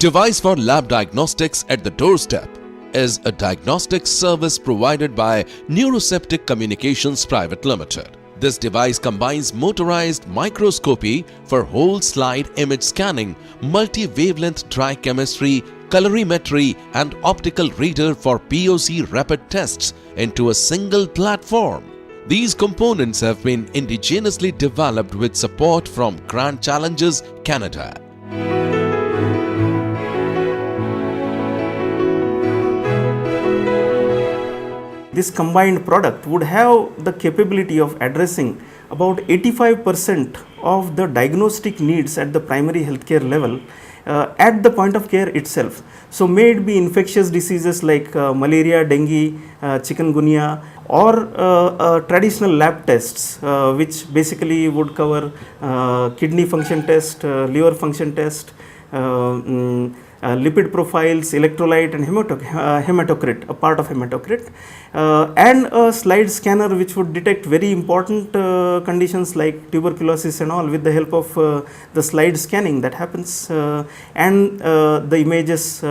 Device for Lab Diagnostics at the Doorstep is a diagnostic service provided by Neuroceptic Communications Private Limited. This device combines motorized microscopy for whole slide image scanning, multi-wavelength dry chemistry, colorimetry and optical reader for POC rapid tests into a single platform. These components have been indigenously developed with support from Grand Challenges, Canada. This combined product would have the capability of addressing about 85% of the diagnostic needs at the primary healthcare level at the point of care itself. So may it be infectious diseases like malaria, dengue, chikungunya, or traditional lab tests which basically would cover kidney function test, liver function test, lipid profiles, electrolyte and hematocrit, a part of hematocrit, and a slide scanner which would detect very important conditions like tuberculosis and all with the help of the slide scanning that happens, and the images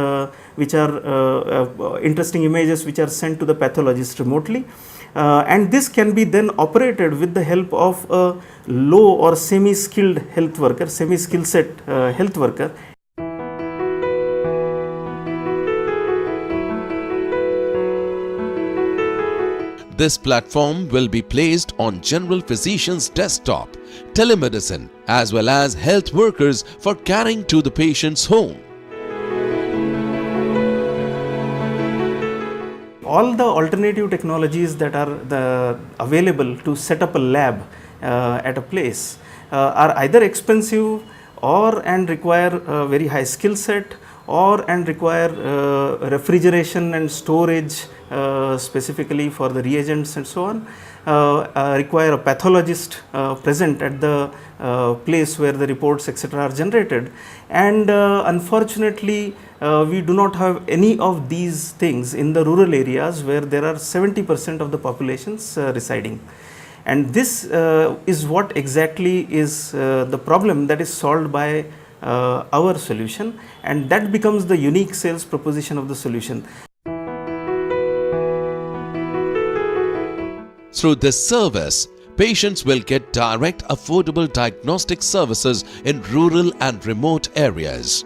which are interesting images which are sent to the pathologist remotely. And this can be then operated with the help of a low or semi-skilled health worker, semi-skill set health worker. This platform will be placed on general physician's desktop, telemedicine as well as health workers for carrying to the patient's home. All the alternative technologies that are available to set up a lab at a place are either expensive and require a very high skill set, and require refrigeration and storage specifically for the reagents and so on, require a pathologist present at the place where the reports etc. are generated, and unfortunately we do not have any of these things in the rural areas where there are 70% of the populations residing. And this is what exactly is the problem that is solved by our solution, and that becomes the unique sales proposition of the solution. Through this service, patients will get direct affordable diagnostic services in rural and remote areas.